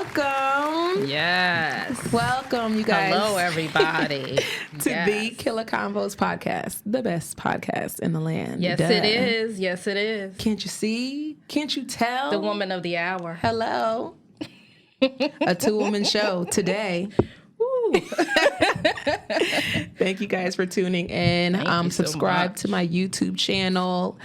welcome. Yes. Welcome, you guys. Hello, everybody. to the Killa Konvos podcast, the best podcast in the land. Yes, it is. Yes, it is. Can't you see? Can't you tell? The woman of the hour. Hello. A two-woman show today. Woo. Thank you guys for tuning in. Thank you Subscribe so to my YouTube channel.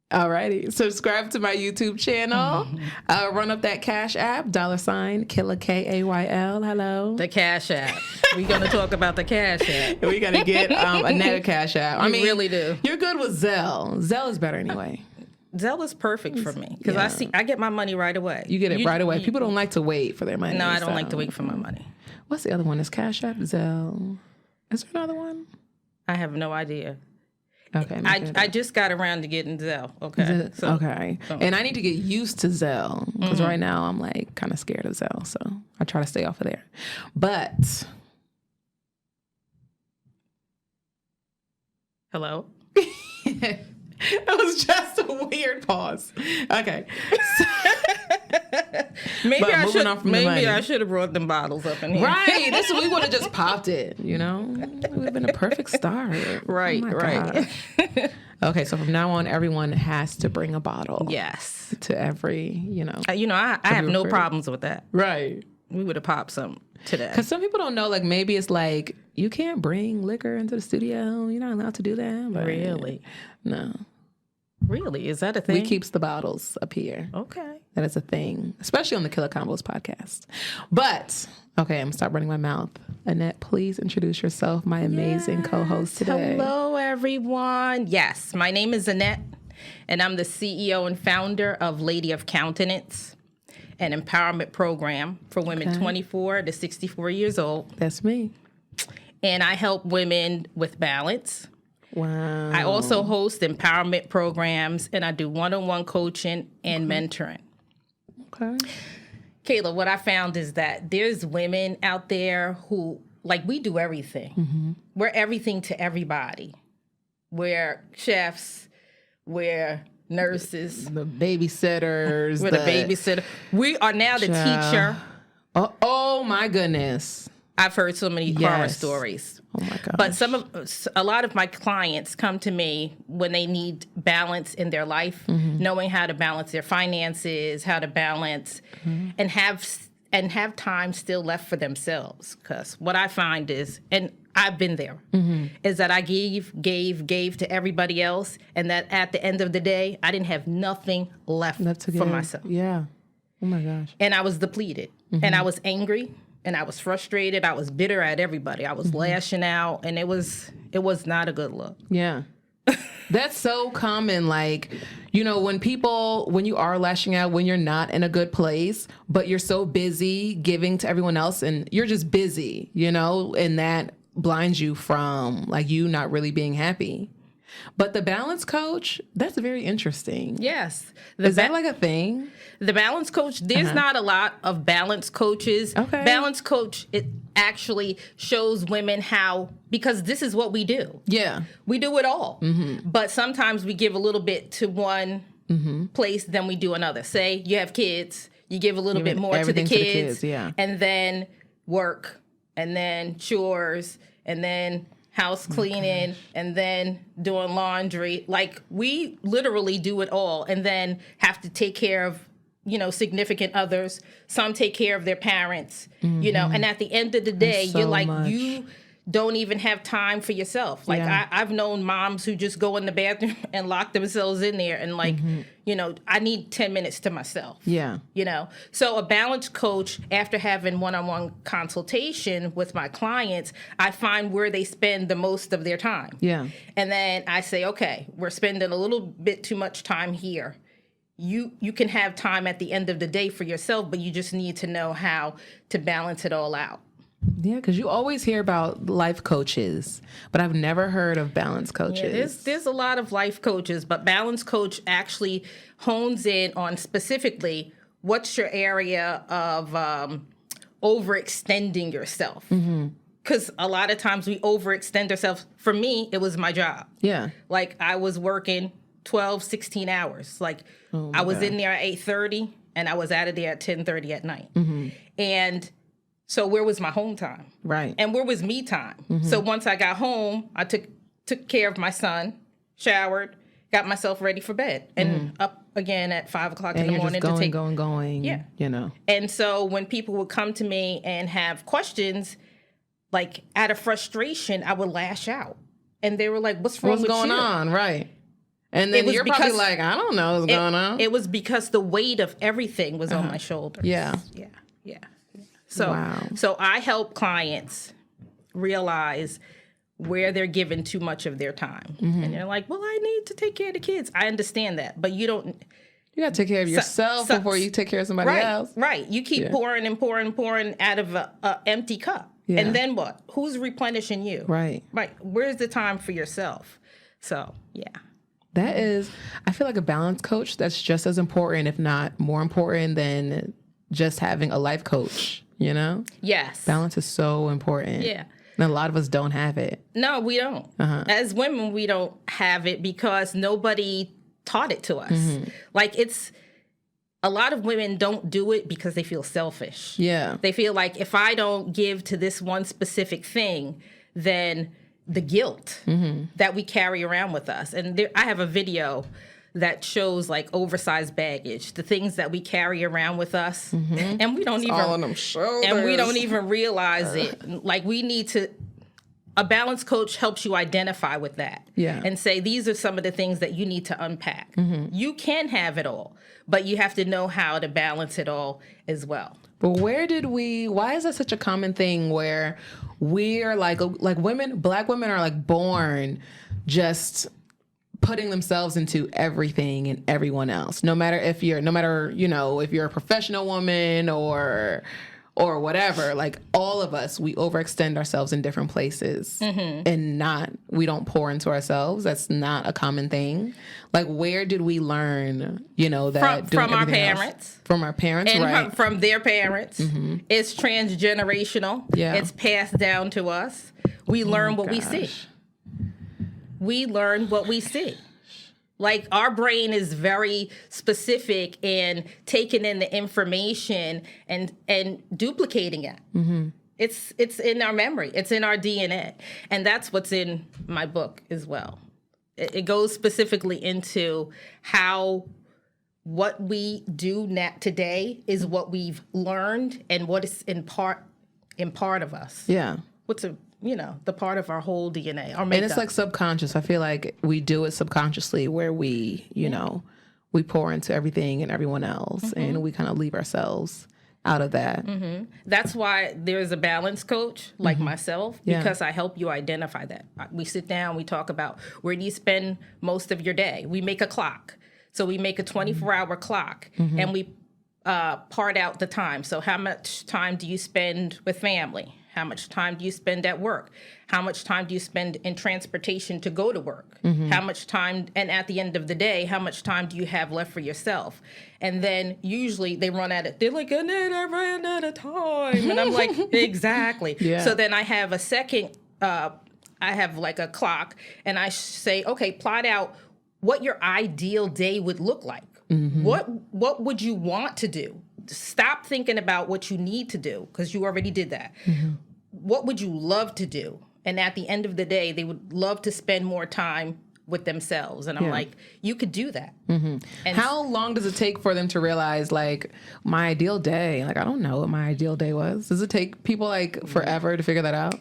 Alrighty, subscribe to my YouTube channel. Run up that Cash App, $ Killa KAYL. Hello. The Cash App. We're going to talk about the Cash App. We gotta get another Cash App. We really do. You're good with Zelle. Zelle is better anyway. Zelle is perfect for me because I get my money right away. You get it right away. People don't like to wait for their money. No, I don't like to wait for my money. What's the other one? Is Cash App, Zelle? Is there another one? I have no idea. Okay. I just got around to getting Zelle. Okay. Okay. And I need to get used to Zelle because right now I'm like kind of scared of Zelle, so I try to stay off of there. But hello. That was just a weird pause. Okay. Maybe I should have brought them bottles up in here. Right. We would have just popped it, you know? It would have been a perfect start. Right, right. Okay, so from now on, everyone has to bring a bottle. Yes. To every, you know. I have no problems with that. Right. We would have popped some today. Because some people don't know, like, maybe it's like, you can't bring liquor into the studio. You're not allowed to do that. But really? No. Really? Is that a thing? We keeps the bottles up here. Okay. That is a thing, especially on the Killa Konvos podcast. But, okay, I'm going to stop running my mouth. Annette, please introduce yourself, my amazing co-host today. Hello, everyone. Yes, my name is Annette, and I'm the CEO and founder of Lady of Countenance, an empowerment program for women 24 to 64 years old. That's me. And I help women with balance. Wow. I also host empowerment programs, and I do one-on-one coaching and mentoring. Okay. Kayla, what I found is that there's women out there who, like, we do everything. Mm-hmm. We're everything to everybody. We're chefs. We're nurses. The babysitters. We're the babysitter. We are now the teacher. Oh, my goodness. I've heard so many horror stories. Oh my God! But a lot of my clients come to me when they need balance in their life, knowing how to balance their finances, how to balance, and have time still left for themselves. Because what I find is, and I've been there, is that I gave to everybody else, and that at the end of the day, I didn't have nothing left for myself. Yeah. Oh my gosh. And I was depleted, and I was angry. And I was frustrated. I was bitter at everybody. I was lashing out, and it was not a good look. Yeah. That's so common. Like, you know, when you are lashing out, when you're not in a good place, but you're so busy giving to everyone else and you're just busy, you know, and that blinds you from like you not really being happy. But the balance coach, that's very interesting. Yes. Is that like a thing? The balance coach, there's not a lot of balance coaches. Okay. Balance coach, it actually shows women how, because this is what we do. Yeah. We do it all. Mm-hmm. But sometimes we give a little bit to one place than we do another. Say you have kids, you give a little bit more to the kids. Yeah. And then work, and then chores, and then house cleaning, and then doing laundry. Like, we literally do it all, and then have to take care of, you know, significant others. Some take care of their parents, you know, and at the end of the day, you're like, you don't even have time for yourself. Like, I've known moms who just go in the bathroom and lock themselves in there and like, you know, I need 10 minutes to myself. Yeah. You know, so a balance coach, after having one-on-one consultation with my clients, I find where they spend the most of their time. Yeah. And then I say, okay, we're spending a little bit too much time here. You can have time at the end of the day for yourself, but you just need to know how to balance it all out. Yeah, because you always hear about life coaches, but I've never heard of balance coaches. Yeah, there's a lot of life coaches, but balance coach actually hones in on specifically what's your area of overextending yourself. Because a lot of times we overextend ourselves. For me, it was my job. Yeah. Like, I was working 12, 16 hours. Like I was in there at 8:30 and I was out of there at 10:30 at night. And so where was my home time? Right. And where was me time? So once I got home, I took care of my son, showered, got myself ready for bed, and up again at 5 o'clock in the morning just to take going. Yeah. You know. And so when people would come to me and have questions, like out of frustration, I would lash out. And they were like, what's wrong with you? What's going on? Right. And then you're probably like, I don't know what's going on. It was because the weight of everything was on my shoulders. Yeah. So I help clients realize where they're giving too much of their time. And they're like, well, I need to take care of the kids. I understand that. But you don't. You got to take care of yourself before you take care of somebody else. Right. You keep pouring and pouring and pouring out of a empty cup. Yeah. And then what? Who's replenishing you? Right. Right. Where's the time for yourself? So, yeah. That is, I feel like a balance coach, that's just as important, if not more important than just having a life coach, you know? Yes. Balance is so important. Yeah. And a lot of us don't have it. No, we don't. As women, we don't have it because nobody taught it to us. Like a lot of women don't do it because they feel selfish. Yeah. They feel like if I don't give to this one specific thing, then the guilt that we carry around with us. And I have a video that shows like oversized baggage, the things that we carry around with us, and we don't all on them shoulders. And we don't even realize it. Like we need to. A balance coach helps you identify with that, and say these are some of the things that you need to unpack. You can have it all, but you have to know how to balance it all as well. But why is that such a common thing where we're like women, Black women are like born just putting themselves into everything and everyone else, no matter, you know, if you're a professional woman or whatever, like all of us, we overextend ourselves in different places and we don't pour into ourselves. That's not a common thing. Like, where did we learn, you know, that from our parents? From our parents, and right. from their parents. It's transgenerational. Yeah. It's passed down to us. We learn what we see. We learn what we see. Like our brain is very specific in taking in the information and duplicating it. It's in our memory. It's in our DNA. And that's what's in my book as well. It goes specifically into how what we do today is what we've learned and what is in part of us. Yeah. The part of our whole DNA, our makeup. And it's like subconscious. I feel like we do it subconsciously where we, you know, we pour into everything and everyone else and we kind of leave ourselves out of that. That's why there's a balance coach like myself, because I help you identify that. We sit down, we talk about where do you spend most of your day. We make a clock. So we make a 24-hour clock and we part out the time. So how much time do you spend with family? How much time do you spend at work? How much time do you spend in transportation to go to work? How much time, and at the end of the day, how much time do you have left for yourself? And then usually they run at it. They're like, Annette, I ran out of time. And I'm like, exactly. Yeah. So then I have a second, I have like a clock, and I say, okay, plot out what your ideal day would look like. What would you want to do? Stop thinking about what you need to do, because you already did that. What would you love to do? And at the end of the day, they would love to spend more time with themselves. And I'm like, you could do that. And how long does it take for them to realize, like, my ideal day? Like, I don't know what my ideal day was. Does it take people like forever to figure that out?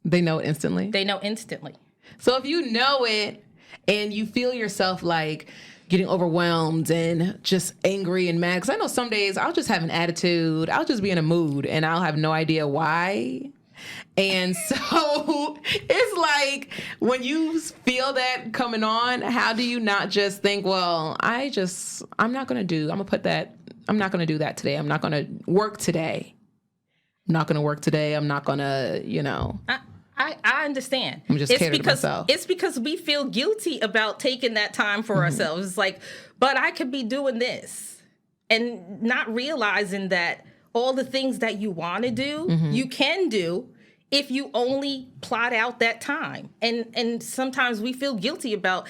They know it instantly? They know instantly. So if you know it and you feel yourself like getting overwhelmed and just angry and mad, because I know some days I'll just have an attitude, I'll just be in a mood and I'll have no idea why. And so it's like, when you feel that coming on, how do you not just think, well, I'm not going to do that today. I'm not going to work today. I'm not going to work today. I'm not going to, you know. I understand. I'm just catering to myself. It's because we feel guilty about taking that time for ourselves. It's like, but I could be doing this. And not realizing that all the things that you want to do, you can do if you only plot out that time. And sometimes we feel guilty about,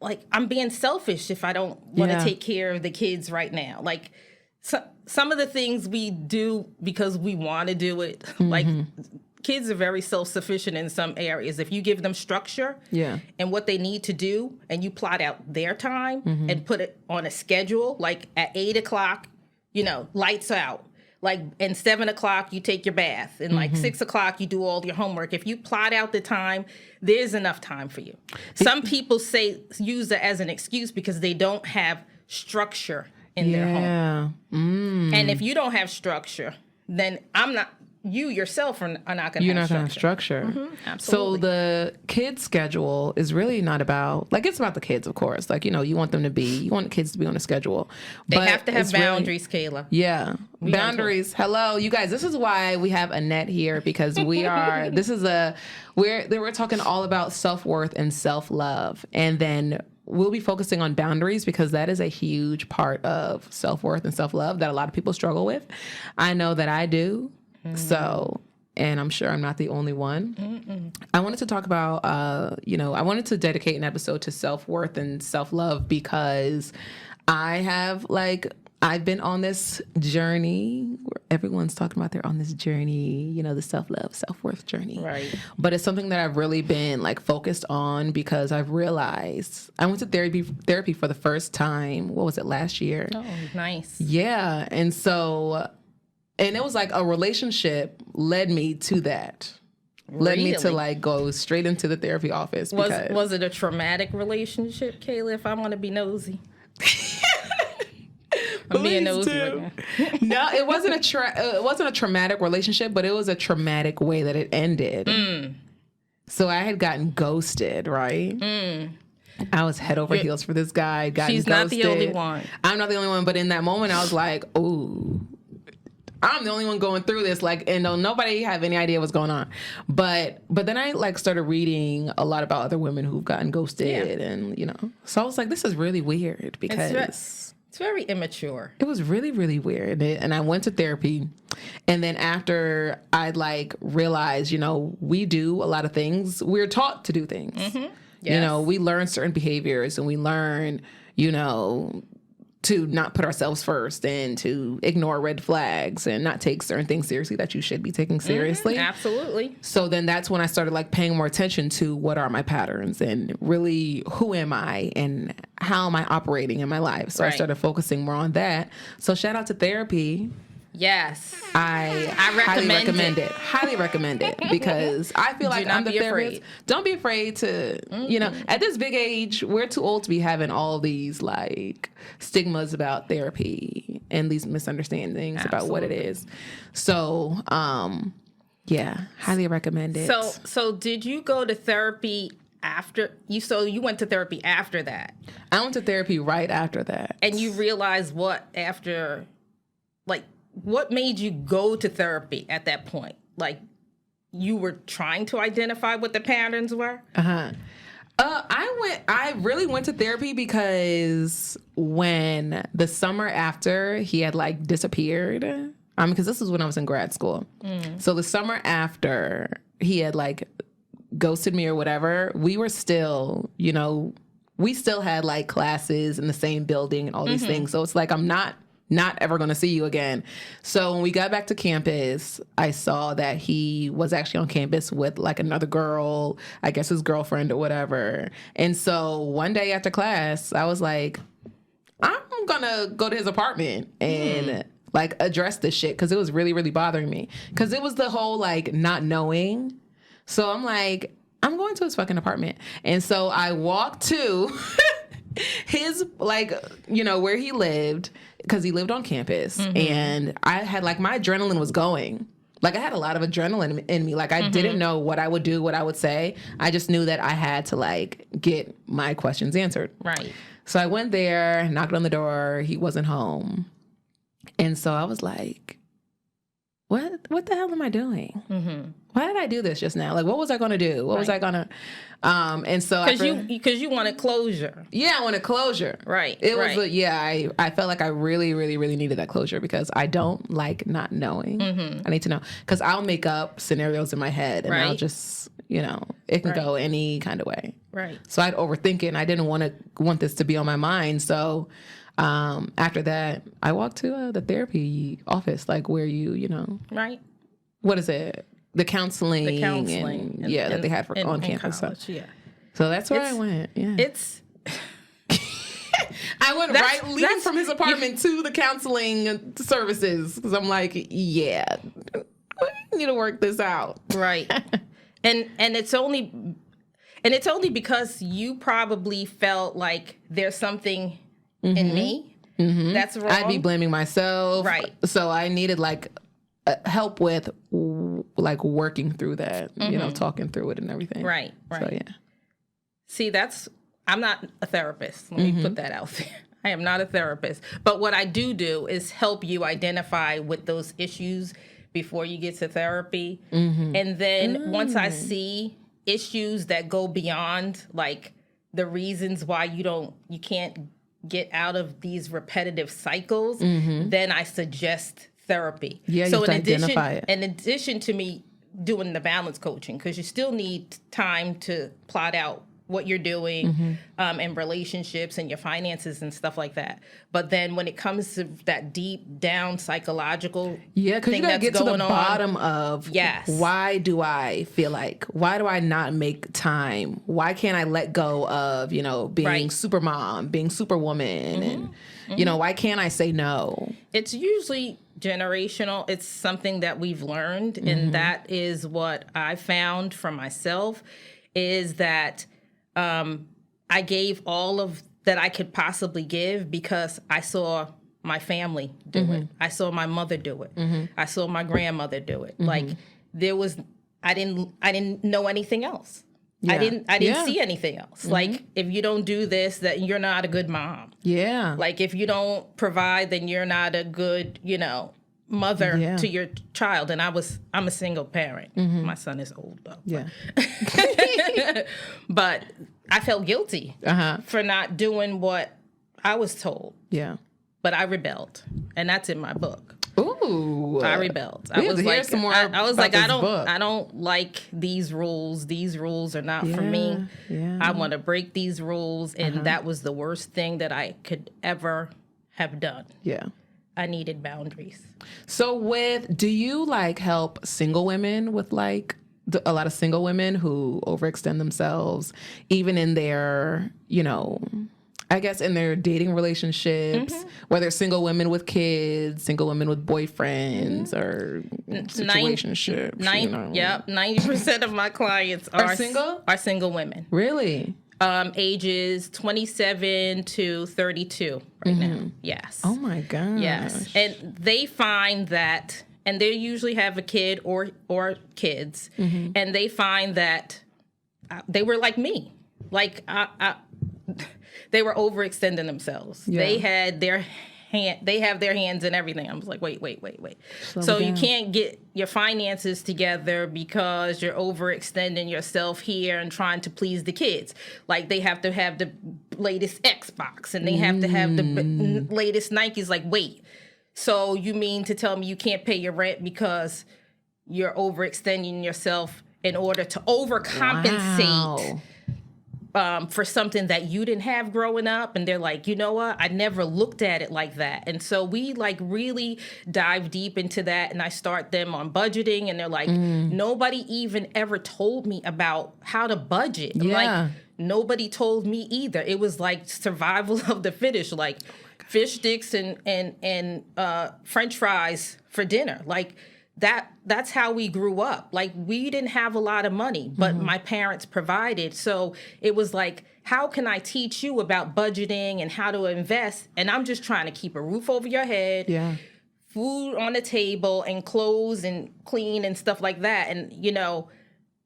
like I'm being selfish if I don't want to take care of the kids right now. Like some of the things we do because we want to do it, like kids are very self-sufficient in some areas. If you give them structure and what they need to do, and you plot out their time and put it on a schedule, like at 8 o'clock, lights out. Like, and 7 o'clock, you take your bath. And like 6 o'clock, you do all your homework. If you plot out the time, there's enough time for you. Some people use it as an excuse because they don't have structure in their home. And if you don't have structure, then you yourself are not going to have structure. You're not going to have structure. Absolutely. So the kids' schedule is really not about, like, it's about the kids, of course. Like, you want you want kids to be on a schedule. They have to have boundaries, Kayla. Yeah. Boundaries. Hello, you guys. This is why we have Annette here, because we're talking all about self-worth and self-love. And then we'll be focusing on boundaries because that is a huge part of self-worth and self-love that a lot of people struggle with. I know that I do. So, and I'm sure I'm not the only one. I wanted to talk about, I wanted to dedicate an episode to self-worth and self-love because I've been on this journey where everyone's talking about they're on this journey, the self-love, self-worth journey. Right. But it's something that I've really been focused on because I've realized I went to therapy for the first time. What was it, last year? Oh, nice. Yeah. And so, and it was like a relationship led me to that. Led me to go straight into the therapy office. Was it a traumatic relationship, Kayla, if I want to be nosy? I'm being nosy right now. No, it wasn't a traumatic relationship, but it was a traumatic way that it ended. So I had gotten ghosted, right? I was head over heels for this guy. She's not the only one. I'm not the only one, but in that moment I was like, ooh, I'm the only one going through this, and nobody have any idea what's going on. But then I started reading a lot about other women who've gotten ghosted, and so I was like, this is really weird because it's very immature. It was really, really weird. And I went to therapy, and then after I realized, we do a lot of things. We're taught to do things. Yes. We learn certain behaviors, and we learn, to not put ourselves first and to ignore red flags and not take certain things seriously that you should be taking seriously. Absolutely. So then that's when I started paying more attention to what are my patterns and really who am I and how am I operating in my life. So I started focusing more on that. So shout out to therapy. Yes. I highly recommend it. Highly recommend it because I feel like I'm the therapist. Don't be afraid to, at this big age, we're too old to be having all these stigmas about therapy and these misunderstandings about what it is. So, highly recommend it. So did you go to therapy after you went to therapy after that? I went to therapy right after that. And you realized what after, what made you go to therapy at that point? You were trying to identify what the patterns were? I really went to therapy because when the summer after he had disappeared, because this was when I was in grad school. So the summer after he had ghosted me or whatever, we were still, we still had classes in the same building and all these things. So it's I'm not ever going to see you again. So when we got back to campus, I saw that he was actually on campus with another girl, I guess his girlfriend or whatever. And so one day after class, I was like, I'm going to go to his apartment and address this shit because it was really, really bothering me. Because it was the whole not knowing. So I'm I'm going to his fucking apartment. And so I walked to his where he lived, because he lived on campus, and I had my adrenaline was going. I had a lot of adrenaline in me. I didn't know what I would do, what I would say. I just knew that I had to get my questions answered. Right. So I went there, knocked on the door. He wasn't home, and so I was like, "What the hell am I doing? Why did I do this just now? What was I going to do? What was I going to?" And so because you wanted closure. Yeah, I wanted closure. Right. It was I felt like I really, really, really needed that closure because I don't like not knowing. I need to know because I'll make up scenarios in my head and I'll just it can go any kind of way. Right. So I'd overthink it, and I didn't want this to be on my mind. So after that, I walked to the therapy office, like where Right. what is it? The counseling. That they had on campus. College, yeah. So that's where I went. Yeah. It's... I went leaving from his apartment to the counseling services because I'm like, yeah, we need to work this out. Right. and it's only because you probably felt like there's something in me that's wrong. I'd be blaming myself. Right. So I needed help with working through that, talking through it and everything. Right. So yeah. See, I'm not a therapist. Let me put that out there. I am not a therapist. But what I do is help you identify with those issues before you get to therapy. And then once I see issues that go beyond like the reasons why you can't get out of these repetitive cycles, then I suggest therapy. Yeah, so in addition to me doing the balance coaching, because you still need time to plot out what you're doing in relationships and your finances and stuff like that. But then when it comes to that deep down psychological because you gotta get to the bottom of why do I not make time? Why can't I let go of, being super mom, being super woman, and why can't I say no? It's usually generational. It's something that we've learned, and that is what I found for myself, is that I gave all of that I could possibly give because I saw my family do it. I saw my mother do it. I saw my grandmother do it. Like I didn't know anything else. Yeah. I didn't see anything else. Like if you don't do this, that you're not a good mom. Yeah. Like if you don't provide, then you're not a good, mother to your child. And I'm a single parent. My son is old though. Yeah. But I felt guilty for not doing what I was told. Yeah. But I rebelled, and that's in my book. Ooh. I rebelled. I was like, I don't like these rules. These rules are not for me. Yeah. I want to break these rules, and that was the worst thing that I could ever have done. Yeah. I needed boundaries. So do you help single women with a lot of single women who overextend themselves, even in their, I guess in their dating relatimes, whether single women with kids, single women with boyfriends, or situationships. 90% of my clients are single. Are single women. Really? Ages 27 to 32 right now. Yes. Oh my gosh. Yes, and they find that. And they usually have a kid or kids, and they find that they were like me. They were overextending themselves. Yeah. They have their hands in everything. I was like, wait. So you can't get your finances together because you're overextending yourself here and trying to please the kids. Like they have to have the latest Xbox, and they have to have the latest Nikes. Like, wait. So you mean to tell me you can't pay your rent because you're overextending yourself in order to overcompensate for something that you didn't have growing up? And they're like, you know what? I never looked at it like that. And so we really dive deep into that, and I start them on budgeting, and they're like, nobody even ever told me about how to budget. I'm like, nobody told me either. It was like survival of the fittest, like fish sticks and French fries for dinner. Like that's how we grew up. Like we didn't have a lot of money, but my parents provided. So it was like, how can I teach you about budgeting and how to invest? And I'm just trying to keep a roof over your head, food on the table, and clothes and clean and stuff like that. And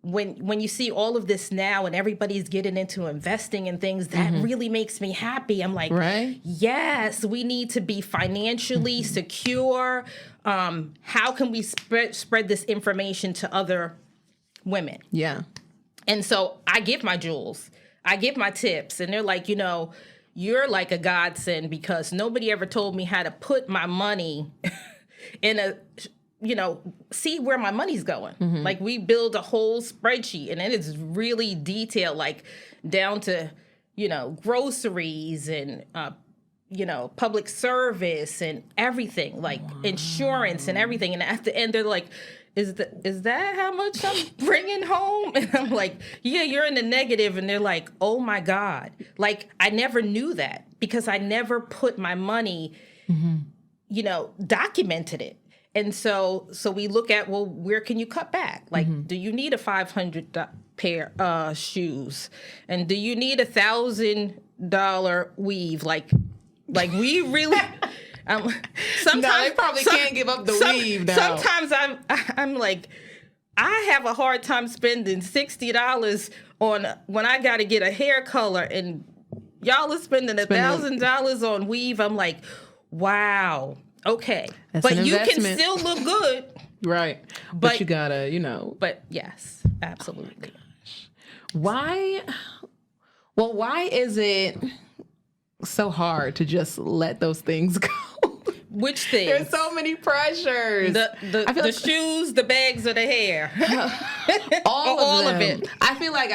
when you see all of this now and everybody's getting into investing and things, that really makes me happy. I'm like, yes, we need to be financially secure. How can we spread this information to other women? Yeah. And so I give my jewels. I give my tips. And they're like, you're like a godsend because nobody ever told me how to put my money in a see where my money's going. Like we build a whole spreadsheet, and then it's really detailed, like down to, groceries and, public service and everything, like insurance and everything. And at the end, they're like, is that how much I'm bringing home? And I'm like, yeah, you're in the negative. And they're like, oh my God. Like, I never knew that because I never put my money, documented it. And so we look at, well, where can you cut back? Like, do you need a $500 pair shoes? And do you need $1,000 weave? Like we really... sometimes no, they probably can't give up the weave now. Sometimes I'm like, I have a hard time spending $60 on when I got to get a hair color, and y'all are spending $1,000 on weave. I'm like, wow, okay, but you can still look good, right? But you gotta, But yes, absolutely. Why? Well, why is it so hard to just let those things go? Which things? There's so many pressures. The shoes, the bags, or the hair. all of it. I feel like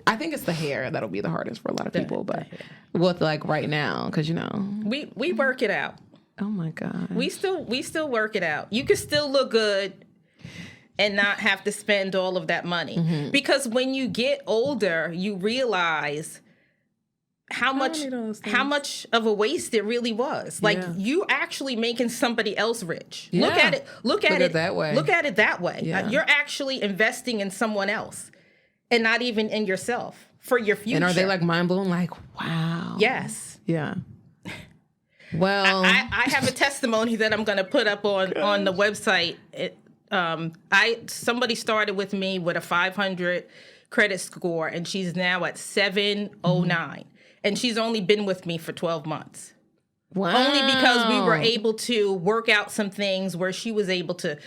I think it's the hair that'll be the hardest for a lot of people. But with like right now, because we work it out. Oh my God. We still work it out. You can still look good and not have to spend all of that money. Because when you get older, you realize how much of a waste it really was. Like you actually making somebody else rich. Yeah. Look at it that way. Look at it that way. Yeah. You're actually investing in someone else and not even in yourself for your future. And are they like mind blown? Like, wow. Yes. Yeah. Well, I have a testimony that I'm going to put up on the website. Somebody started with me with a 500 credit score, and she's now at 709. And she's only been with me for 12 months. Wow. Only because we were able to work out some things where she was able to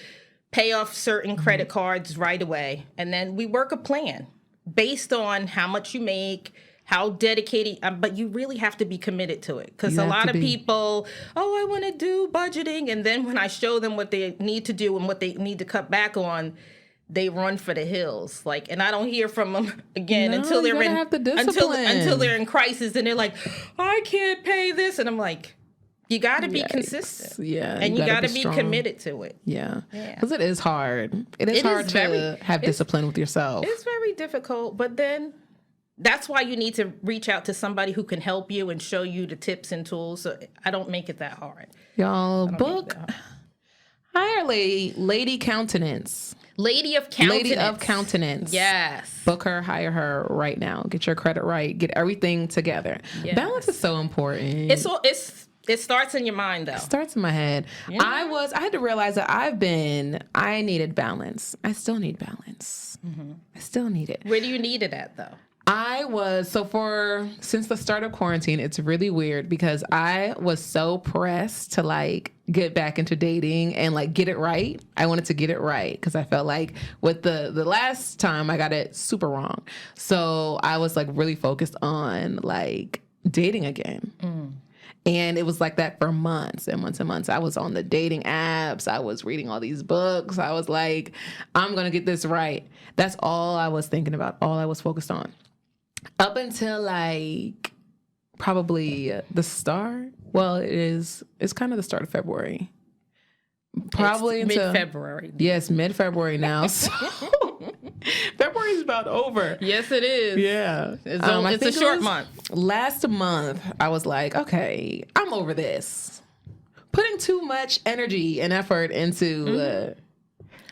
pay off certain credit cards right away. And then we work a plan based on how much you make, how dedicated, but you really have to be committed to it. Because a lot of people, I want to do budgeting. And then when I show them what they need to do and what they need to cut back on, they run for the hills. Like, and I don't hear from them again until they're until they're in crisis, and they're like, I can't pay this, and I'm like, you got to be consistent, and you got to be committed to it, because it is hard. It is hard to have discipline with yourself. It's very difficult, but then that's why you need to reach out to somebody who can help you and show you the tips and tools. So I don't make it that hard. Y'all hire Lady Countenance. Lady of Countenance. Lady of Countenance. Yes. Book her, hire her right now. Get your credit right. Get everything together. Yes. Balance is so important. It starts in your mind, though. It starts in my head. Yeah. I had to realize that I needed balance. I still need balance. I still need it. Where do you need it at, though? Since the start of quarantine, it's really weird because I was so pressed to like get back into dating and like get it right. I wanted to get it right because I felt like with the last time I got it super wrong. So I was like really focused on like dating again. And it was like that for months and months and months. I was on the dating apps. I was reading all these books. I was like, I'm going to get this right. That's all I was thinking about, all I was focused on. Up until like probably the start. Well, it's kind of the start of February. Probably it's mid-February. Yes, mid-February now. So February's about over. Yes, it is. Yeah. It's a short month. Last month, I was like, okay, I'm over this. Putting too much energy and effort into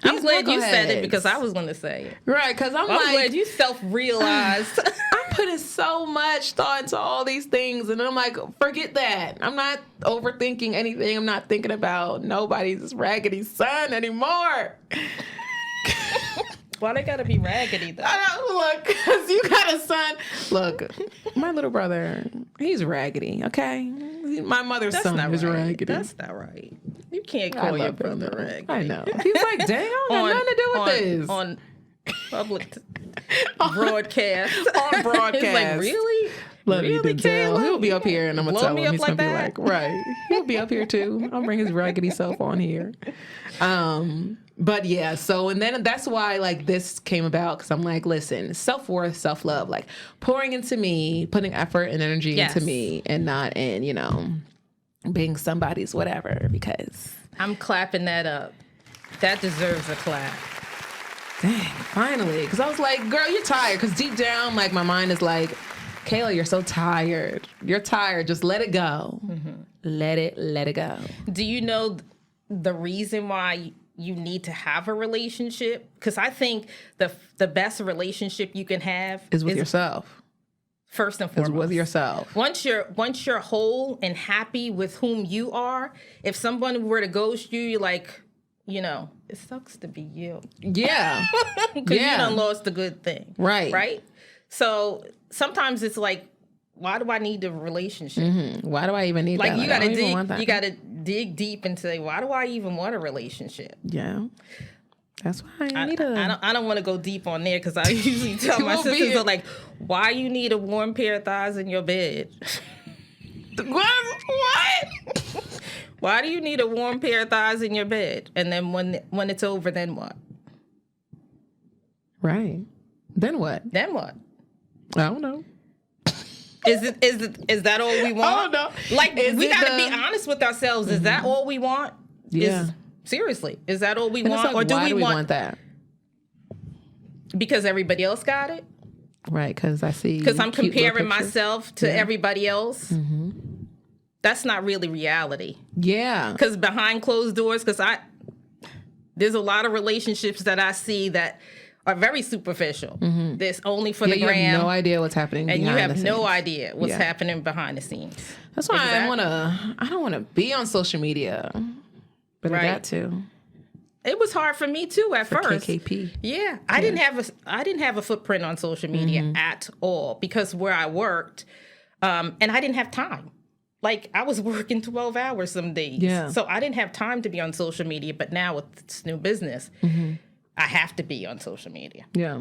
I'm glad you said it because I was going to say it. Right, because I'm glad you self-realized. I'm putting so much thought into all these things, and I'm like, forget that. I'm not overthinking anything. I'm not thinking about nobody's raggedy son anymore. Why they gotta be raggedy though? Look, because you got a son. Look, my little brother, he's raggedy, okay? My mother's son is raggedy. That's not right. You can't call your brother raggedy. I know. He's like, damn, I got nothing to do with this. On public broadcast. On broadcast. He's like, really? Love you, Really, Denzel. Kayla? He'll be up here, and I'm gonna Blow tell me him. up He's like gonna be that? like, right. He'll be up here too. I'll bring his raggedy self on here. But yeah. So and then that's why like this came about because I'm like, listen, self-worth, self-love, like pouring into me, putting effort and energy Yes. into me, and not in being somebody's whatever. Because I'm clapping that up. That deserves a clap. dang, finally. Because I was like, girl, you're tired. Because deep down, like my mind is like, Kayla, you're so tired. You're tired. Just let it go. Let it go. Do you know the reason why you need to have a relationship? Because I think the best relationship you can have Is with yourself. first and Is foremost. with yourself. Once you're whole and happy with whom you are, if someone were to ghost you, you're like, it sucks to be you. Yeah. Because you done lost a good thing. Right. Right? So sometimes it's like, why do I need a relationship? Why do I even need Like that? you I gotta don't even want that. dig, you gotta dig deep and say, why do I even want a relationship? Yeah. That's why I need a... I don't want to go deep on there because I usually tell my We'll be sisters here. are like, why you need a warm pair of thighs in your bed? What? Why do you need a warm pair of thighs in your bed? And then when it's over, then what? Right. Then what? Then what? I don't know. Is that all we want? I don't know. Like Is we it gotta the- be honest with ourselves. Is that all we want? Yeah. Seriously, is that all we And it's want, like, or do why we want that? because everybody else got it? Right, because I see... Because I'm cute little comparing pictures. myself to everybody else. That's not really reality. Yeah. Because behind closed doors, there's a lot of relationships that I see that are very superficial. There's only for the You gram. have no idea what's happening and you behind have the no scenes. idea what's Yeah. happening behind the scenes. That's why Exactly. I don't want to be on social media. But I Right. got to. It was hard for me too at first. KKP. Yeah, I didn't have a footprint on social media at all because where I worked, and I didn't have time. Like I was working 12 hours some days, Yeah. so I didn't have time to be on social media. But now with this new business, I have to be on social media. Yeah.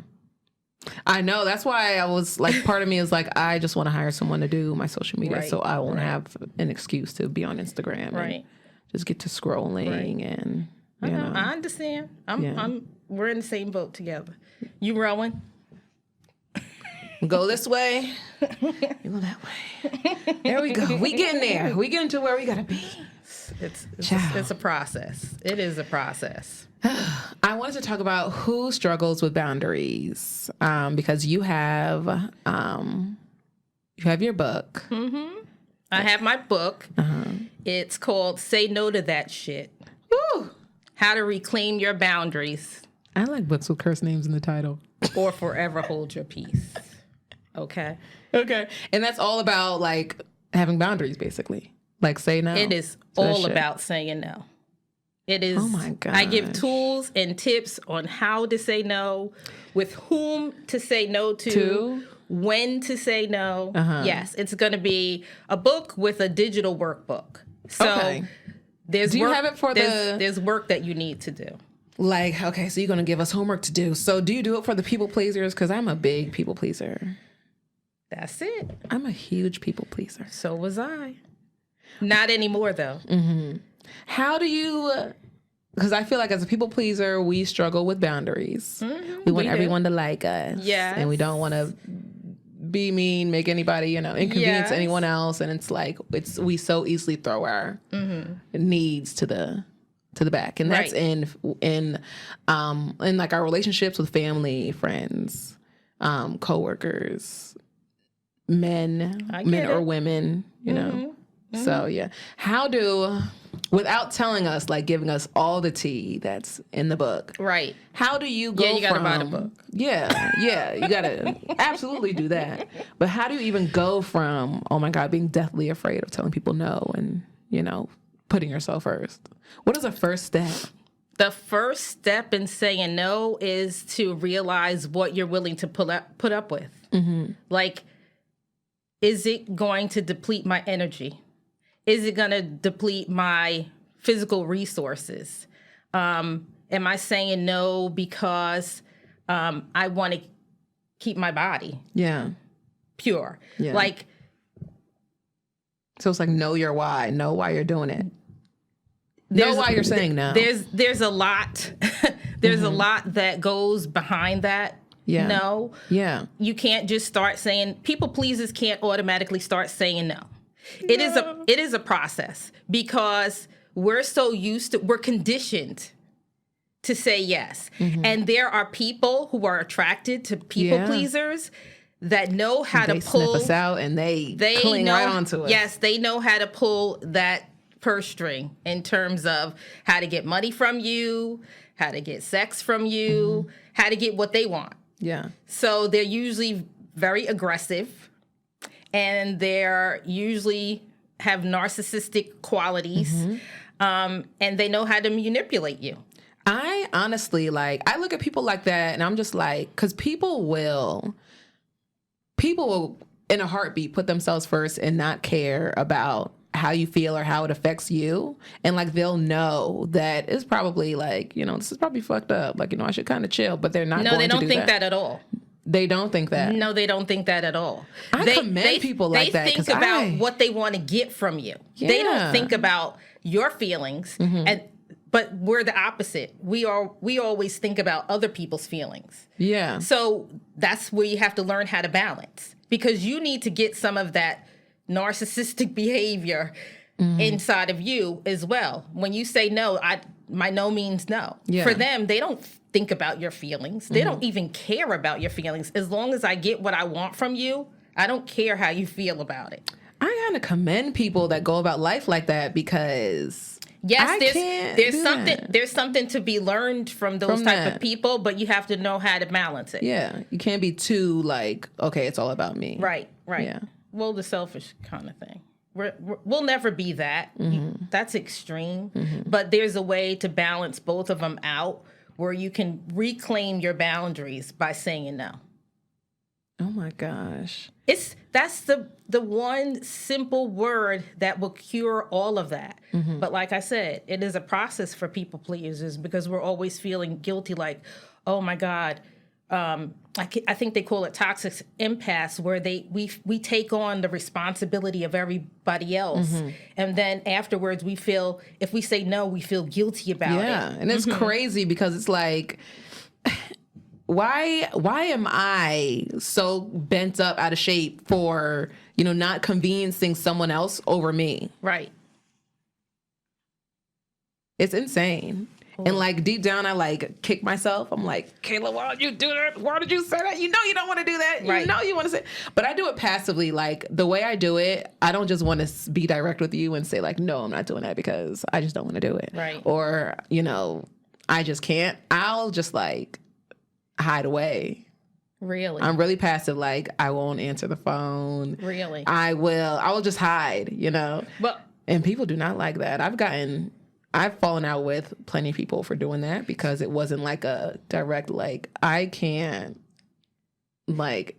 I know. That's why I was like, part of me is like, I just want to hire someone to do my social media Right, so I won't right. have an excuse to be on Instagram and Right. just get to scrolling and, you know. I understand. Yeah. We're in the same boat together. You rowing? Go this way, you go that way. There we go. We getting there. We getting to where we got to be. It's a process. It is a process. I wanted to talk about who struggles with boundaries because you have your book. I have my book. It's called Say No to That Shit. Woo! How to Reclaim Your Boundaries I like books with curse names in the title. or Forever Hold Your Peace. Okay. Okay. And that's all about like having boundaries, basically. Like say no. It is to that all shit. about saying no. It is. Oh my I give gosh. tools and tips on how to say no, with whom to say no To? when to say no. Uh-huh. Yes, it's going to be a book with a digital workbook. So Okay. there's Do you work, have it for there's work that you need to do. Like, okay, so you're going to give us homework to do. So do you do it for the people pleasers? Because I'm a big people pleaser. That's it. I'm a huge people pleaser. So was I. Not anymore, though. How do you, because I feel like as a people pleaser, we struggle with boundaries. We want we do. everyone to like us. Yes. And we don't want to be mean, make anybody, inconvenience Yes. anyone else. And it's like, we so easily throw our needs to the back. And that's Right. in like our relationships with family, friends, coworkers, men get or it. women, So yeah. How without telling us, like giving us all the tea that's in the book, Right. how do you go Yeah, you gotta from, buy the book. Yeah, you gotta absolutely do that. But how do you even go from, oh my God, being deathly afraid of telling people no and, putting yourself first? What is the first step? The first step in saying no is to realize what you're willing to put up with. Like, is it going to deplete my energy? Is it going to deplete my physical resources? Am I saying no because I want to keep my body Yeah. pure? Yeah. Like, So it's like, know your why. Know why you're doing it. Know why you're saying no. There's a lot. There's a lot that goes behind that. Yeah. No. Yeah. You can't just start saying, people pleasers can't automatically start saying no. It is a process because we're so used to, we're conditioned to say yes. And there are people who are attracted to people pleasers that know how to pull sniff us out and they cling right onto us. Yes, they know how to pull that purse string in terms of how to get money from you, how to get sex from you, how to get what they want. Yeah. So they're usually very aggressive, and they're usually have narcissistic qualities, and they know how to manipulate you. I honestly, like, I look at people like that and I'm just like, because people will in a heartbeat put themselves first and not care about how you feel or how it affects you. And like, they'll know that it's probably like, this is probably fucked up. Like, I should kind of chill, but they're not. No, they don't think that at all. They don't think that. No, they don't think that at all. I commend people like that. They think about what they want to get from you. Yeah. They don't think about your feelings. But we're the opposite. We always think about other people's feelings. Yeah. So that's where you have to learn how to balance, because you need to get some of that narcissistic behavior inside of you as well. When you say no, my no means no. Yeah. For them, they don't think about your feelings. They don't even care about your feelings. As long as I get what I want from you, I don't care how you feel about it. I gotta commend people that go about life like that, because there's something to be learned from those type of people, but you have to know how to balance it. Yeah, you can't be too like, okay, it's all about me. Right. Yeah. Well, the selfish kind of thing. We'll never be that. That's extreme. But there's a way to balance both of them out where you can reclaim your boundaries by saying no. Oh my gosh. That's the one simple word that will cure all of that. But like I said, it is a process for people pleasers, because we're always feeling guilty, like, oh my God. I think they call it toxic impasse, where we take on the responsibility of everybody else. And then afterwards we feel, if we say no, we feel guilty about it. Yeah. And it's crazy, because it's like, why am I so bent up out of shape for, not conveniencing someone else over me? Right. It's insane. And like, deep down, I like kick myself. I'm like, Kayla, why did you do that? Why did you say that? You don't want to do that. Right. You know you want to say, but I do it passively. Like, the way I do it, I don't just want to be direct with you and say like, no, I'm not doing that because I just don't want to do it. Right. Or, I just can't. I'll just like hide away. Really? I'm really passive. Like, I won't answer the phone. Really? I will just hide, But and people do not like that. I've fallen out with plenty of people for doing that, because it wasn't like a direct, like, I can't like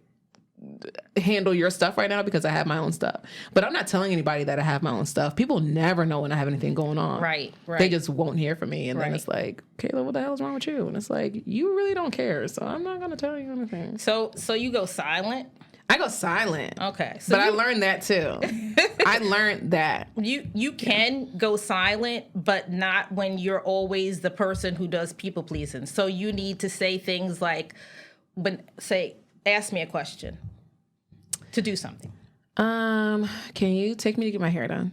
handle your stuff right now because I have my own stuff. But I'm not telling anybody that I have my own stuff. People never know when I have anything going on. Right. They just won't hear from me. And then Right. it's like, Kayla, what the hell is wrong with you? And it's like, you really don't care. So I'm not going to tell you anything. So you go silent? I go silent. Okay. So but I learned that too. I learned that. You can go silent, but not when you're always the person who does people pleasing. So you need to say things like, ask me a question to do something. Can you take me to get my hair done?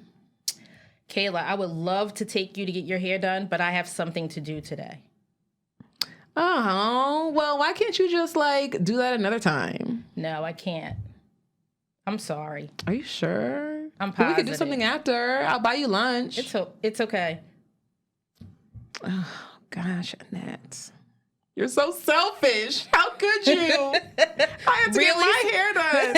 Kayla, I would love to take you to get your hair done, but I have something to do today. Oh, well, why can't you just like do that another time? No, I can't. I'm sorry. Are you sure? I'm But positive. we could do something after. I'll buy you lunch. It's okay. Oh, gosh, Annette. You're so selfish. How could you? I have to get my hair done.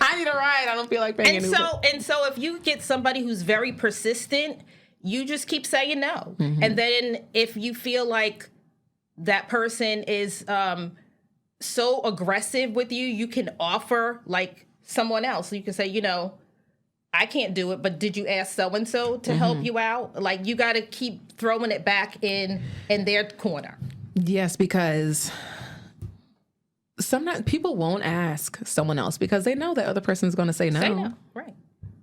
I need a ride. I don't feel like paying anything. And so if you get somebody who's very persistent, you just keep saying no. And then if you feel like that person is so aggressive with you, you can offer like someone else. You can say, I can't do it, but did you ask so-and-so to help you out? Like, you got to keep throwing it back in their corner. Yes, because sometimes people won't ask someone else because they know that other person is going to say no. Say no, right.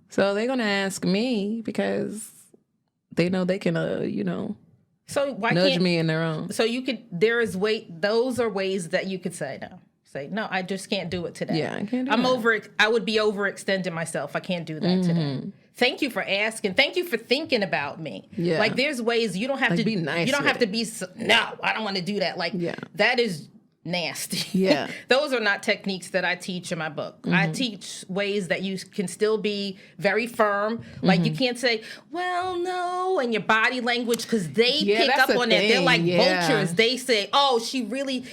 So they're going to ask me because they know they can, So why nudge can't me in their own. So those are ways that you could say no. Say, no, I just can't do it today. Yeah, I can't do that. I would be overextending myself. I can't do that today. Thank you for asking. Thank you for thinking about me. Yeah. Like there's ways you don't have to be nice. You don't with have to be no, I don't want to do that. Like that is nasty. Yeah. Those are not techniques that I teach in my book. I teach ways that you can still be very firm. Like you can't say, well, no, and your body language, because they pick up on that. They're like vultures. They say, oh, she really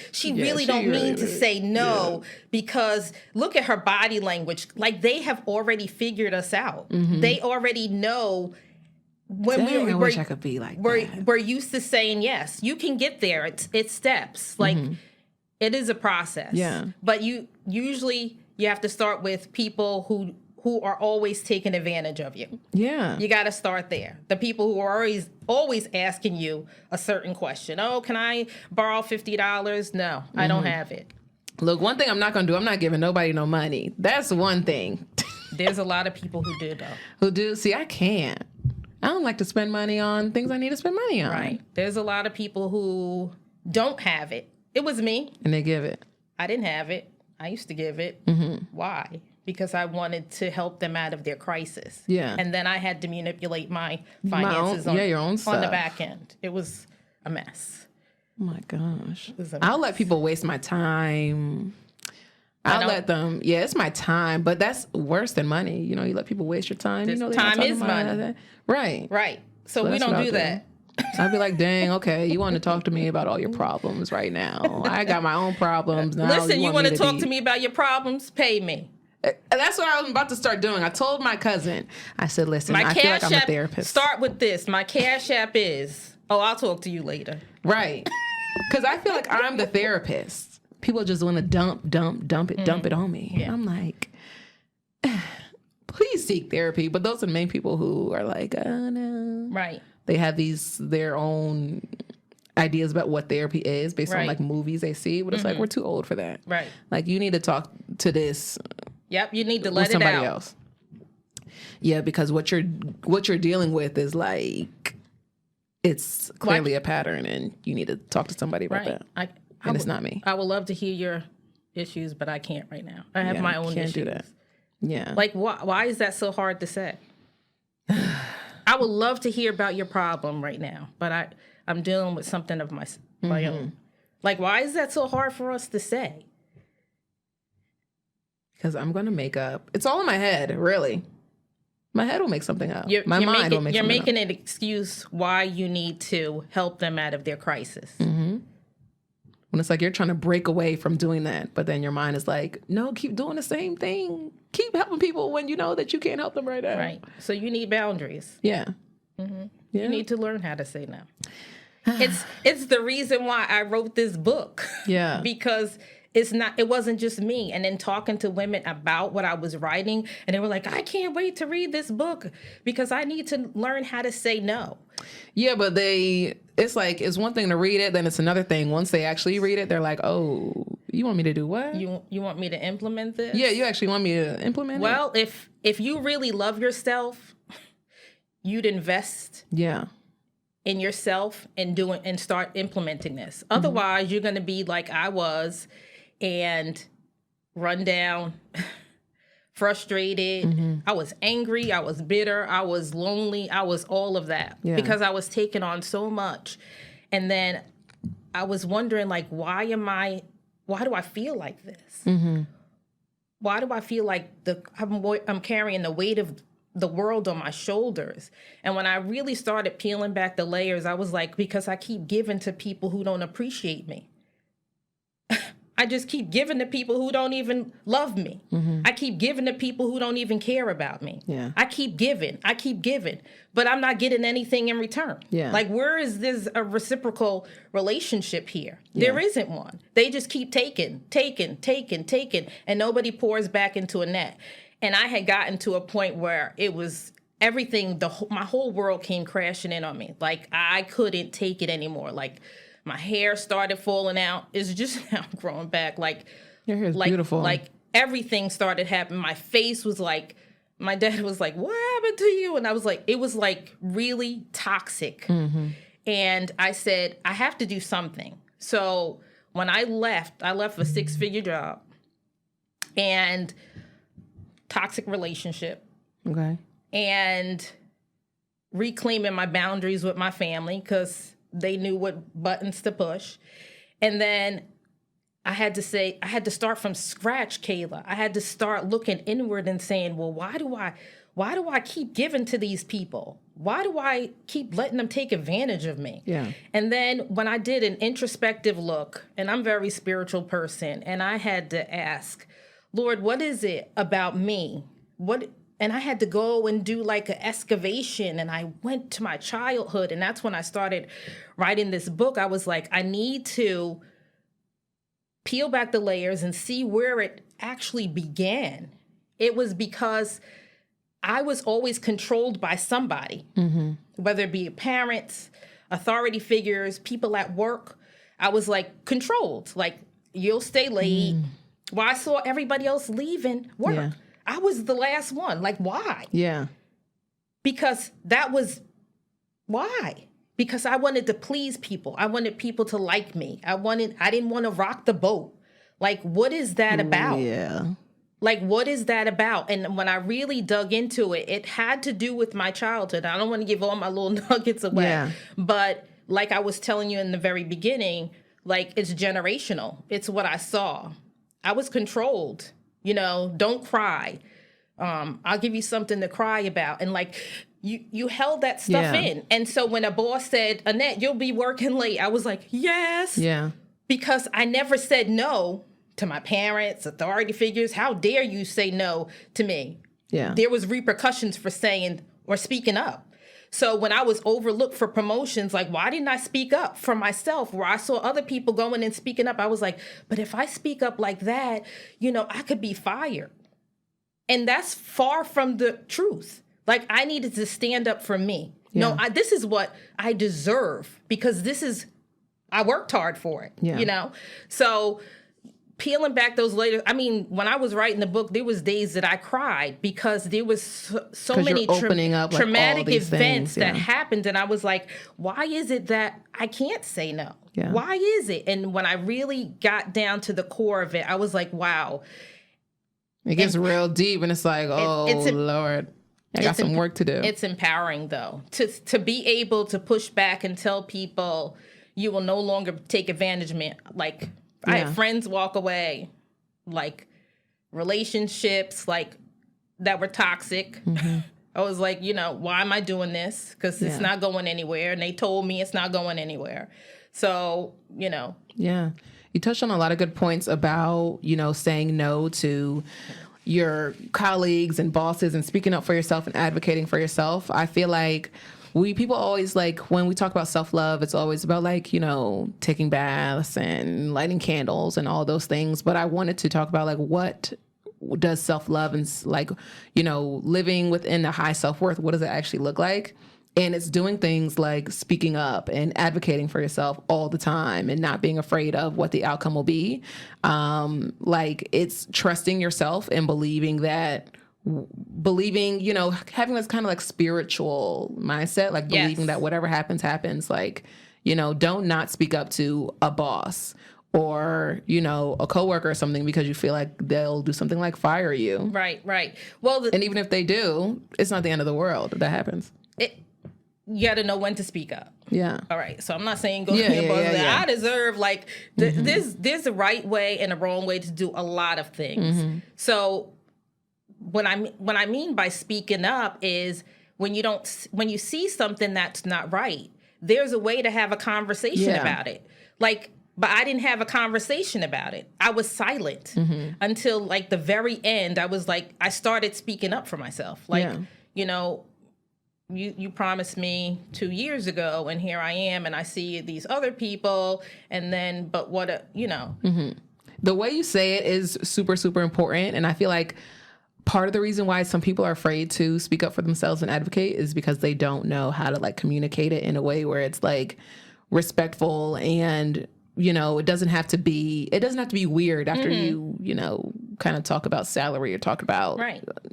don't mean to say no because look at her body language. Like they have already figured us out. They already know when I wish I could be like that. We're used to saying yes. You can get there. It's steps. Like it is a process. Yeah. But you have to start with people who are always taking advantage of you. Yeah. You got to start there. The people who are always asking you a certain question. Oh, can I borrow $50? No, I don't have it. Look, one thing I'm not going to do, I'm not giving nobody no money. That's one thing. There's a lot of people who do, though. Who do? See, I can't. I don't like to spend money on things I need to spend money on. Right. There's a lot of people who don't have it. It was me. And they give it. I didn't have it. I used to give it. Why? Because I wanted to help them out of their crisis. Yeah. And then I had to manipulate my finances your own on stuff. the back end. It was a mess. Oh my gosh. It was a I'll mess. let people waste my time. I'll let them, it's my time, but that's worse than money. You let people waste your time. They Time is money. Right. Right. So we that's don't what do I'll that. I'd be like, dang, okay, you want to talk to me about all your problems right now. I got my own problems now. Listen, you want to talk to me about your problems? Pay me. That's what I was about to start doing. I told my cousin, I said, listen, I feel like I'm a therapist. Start with this. My Cash App is, I'll talk to you later. Right. Because I feel like I'm the therapist. People just want to dump it on me. Yeah. I'm like, please seek therapy. But those are the main people who are like, oh no. Right. They have their own ideas about what therapy is based on like movies they see. But it's like, we're too old for that. Right. Like you need to talk to this. Yep. You need to with let it somebody out. else. Yeah, because what you're dealing with is like, it's clearly a pattern and you need to talk to somebody about that. And it's not me. I would love to hear your issues, but I can't right now. I have my own can't issues. do that. Yeah. Like, why is that so hard to say? I would love to hear about your problem right now, but I'm dealing with something of my own. Like, why is that so hard for us to say? Because I'm going to make up. It's all in my head, really. My head will make something up. My mind will make You're something making up. an excuse why you need to help them out of their crisis. When it's like you're trying to break away from doing that, but then your mind is like, no, keep doing the same thing. Keep helping people when you know that you can't help them right now. Right. So you need boundaries. Yeah. Yeah. Yeah. You need to learn how to say no. It's the reason why I wrote this book. Yeah. Because it wasn't just me. And then talking to women about what I was writing, and they were like, I can't wait to read this book because I need to learn how to say no. Yeah, but it's like, it's one thing to read it, then it's another thing. Once they actually read it, they're like, oh, you want me to do what? You want me to implement this? Yeah, you actually want me to implement it? Well, if you really love yourself, you'd invest in yourself and start implementing this. Otherwise, you're going to be like I was and run down, frustrated. I was angry. I was bitter. I was lonely. I was all of that because I was taking on so much. And then I was wondering, like, why do I feel like this? Why do I feel like I'm carrying the weight of the world on my shoulders? And when I really started peeling back the layers, I was like, because I keep giving to people who don't appreciate me. I just keep giving to people who don't even love me. I keep giving to people who don't even care about me. Yeah. I keep giving, but I'm not getting anything in return. Yeah. Like, where is this a reciprocal relationship here? There isn't one. They just keep taking, and nobody pours back into a net. And I had gotten to a point where it was everything, my whole world came crashing in on me. Like, I couldn't take it anymore. Like, my hair started falling out. It's just now growing back. Like, your hair is beautiful. Like, everything started happening. My face was like my dad was like, what happened to you? And I was like, it was like really toxic. And I said, I have to do something. So when I left a 6-figure job and toxic relationship. Okay. And reclaiming my boundaries with my family because they knew what buttons to push. And then I had to start from scratch, Kayla. I had to start looking inward and saying, well, why do I keep giving to these people? Why do I keep letting them take advantage of me? Yeah. And then when I did an introspective look, and I'm a very spiritual person, and I had to ask, Lord, what is it about me? And I had to go and do like an excavation, and I went to my childhood, and that's when I started writing this book. I was like, I need to peel back the layers and see where it actually began. It was because I was always controlled by somebody, whether it be parents, authority figures, people at work. I was like controlled, like you'll stay late. Well, I saw everybody else leaving work. Yeah. I was the last one. Like, why? Yeah. Because that was why. Because I wanted to please people. I wanted people to like me. I didn't want to rock the boat. Like, what is that about? Yeah. Like, what is that about? And when I really dug into it, it had to do with my childhood. I don't want to give all my little nuggets away. Yeah. But like I was telling you in the very beginning, like, it's generational. It's what I saw. I was controlled. Don't cry. I'll give you something to cry about. And like, you held that stuff in. And so when a boss said, Annette, you'll be working late, I was like, yes. Yeah. Because I never said no to my parents, authority figures. How dare you say no to me? Yeah. There was repercussions for saying or speaking up. So when I was overlooked for promotions, like, why didn't I speak up for myself? Where I saw other people going and speaking up, I was like, but if I speak up like that, I could be fired. And that's far from the truth. Like, I needed to stand up for me. Yeah. No, this is what I deserve because I worked hard for it, So peeling back those later, I mean, when I was writing the book, there was days that I cried because there was so many traumatic events that happened. And I was like, why is it that I can't say no? Yeah. Why is it? And when I really got down to the core of it, I was like, wow. It gets real deep and it's like, Lord, I got some work to do. It's empowering, though, to be able to push back and tell people you will no longer take advantage of me. Like, I had friends walk away, like relationships, like that were toxic. I was like, why am I doing this? Because it's not going anywhere. And they told me it's not going anywhere. So, Yeah. You touched on a lot of good points about, saying no to your colleagues and bosses and speaking up for yourself and advocating for yourself. I feel like people always, like, when we talk about self-love, it's always about, like, taking baths and lighting candles and all those things. But I wanted to talk about, like, what does self-love and, like, living within a high self-worth, what does it actually look like? And it's doing things like speaking up and advocating for yourself all the time and not being afraid of what the outcome will be. Like, it's trusting yourself and believing, having this kind of like spiritual mindset, like believing that whatever happens, like, don't not speak up to a boss or, a coworker or something because you feel like they'll do something like fire you. Right. Well, and even if they do, it's not the end of the world if that happens. You got to know when to speak up. Yeah. All right. So I'm not saying go to your boss. I deserve, like, there's a right way and a wrong way to do a lot of things. So what I mean by speaking up is when you see something that's not right, there's a way to have a conversation about it. Like, but I didn't have a conversation about it. I was silent until, like, the very end. I was like, I started speaking up for myself. Like, you promised me 2 years ago, and here I am, and I see these other people, and then, but what, The way you say it is super, super important, and I feel like part of the reason why some people are afraid to speak up for themselves and advocate is because they don't know how to, like, communicate it in a way where it's, like, respectful and, it doesn't have to be weird after you kind of talk about salary or talk about,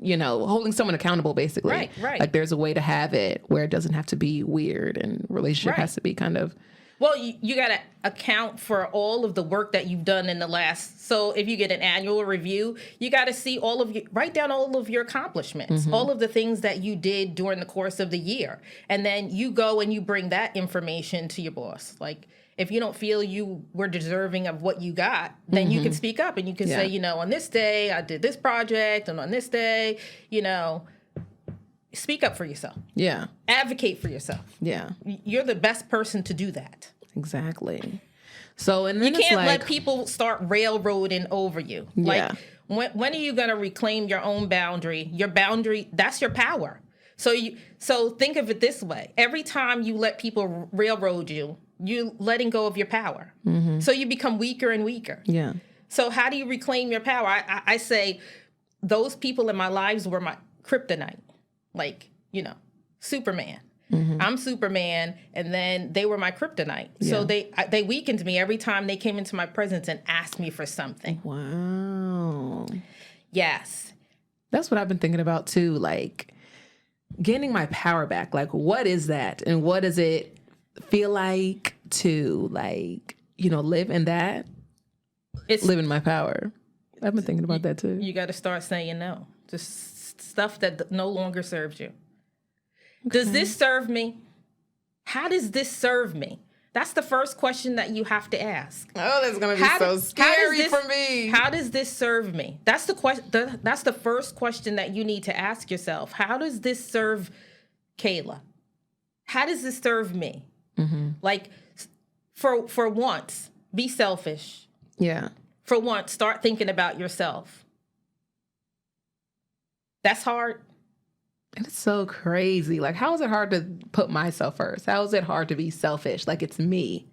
holding someone accountable, basically. Right. Like there's a way to have it where it doesn't have to be weird, and relationship has to be kind of. Well, you got to account for all of the work that you've done in the last. So if you get an annual review, you got to write down all of your accomplishments, all of the things that you did during the course of the year. And then you go and you bring that information to your boss. Like if you don't feel you were deserving of what you got, then you can speak up and you can say, on this day I did this project, and on this day, speak up for yourself. Yeah. Advocate for yourself. Yeah. You're the best person to do that. Exactly. So, and then you can't it's let people start railroading over you. Yeah. Like, when are you going to reclaim your own boundary? Your boundary, that's your power. So think of it this way. Every time you let people railroad you, you're letting go of your power. So you become weaker and weaker. Yeah. So how do you reclaim your power? I say those people in my lives were my kryptonite. Like, Superman. I'm Superman, and then they were my kryptonite. Yeah. So they weakened me every time they came into my presence and asked me for something. Wow. Yes. That's what I've been thinking about too, like gaining my power back. Like, what is that? And what does it feel like to live in that? Live in my power. I've been thinking about that too. You got to start saying no. Just stuff that no longer serves you. Okay. Does this serve me? How does this serve me? That's the first question that you have to ask. Oh, that's going to be so scary for me. How does this serve me? That's the question. That's the first question that you need to ask yourself. How does this serve Kayla? How does this serve me? Like, for once, be selfish. Yeah. For once, start thinking about yourself. That's hard. And it's so crazy. Like, how is it hard to put myself first? How is it hard to be selfish? Like, it's me.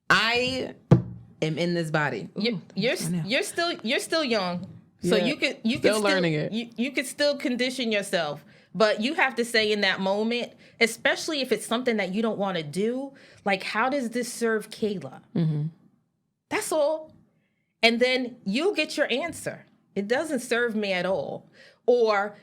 I am in this body. You're still young, so you could learning it. You could still condition yourself, but you have to say in that moment, especially if it's something that you don't want to do. Like, how does this serve Kayla? That's all, and then you'll get your answer. It doesn't serve me at all, or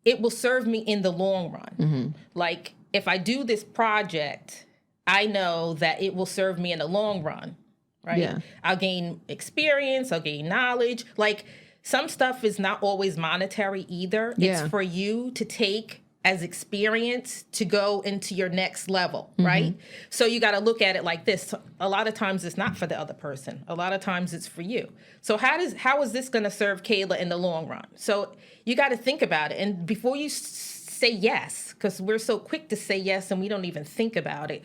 it will serve me in the long run. Like, if I do this project, I know that it will serve me in the long run, right? Yeah. I'll gain experience, I'll gain knowledge. Like, some stuff is not always monetary either. Yeah. It's for you to take as experience to go into your next level, right? So you got to look at it like this. A lot of times it's not for the other person. A lot of times it's for you. So how is this going to serve Kayla in the long run? So you got to think about it. And before you say yes, because we're so quick to say yes and we don't even think about it,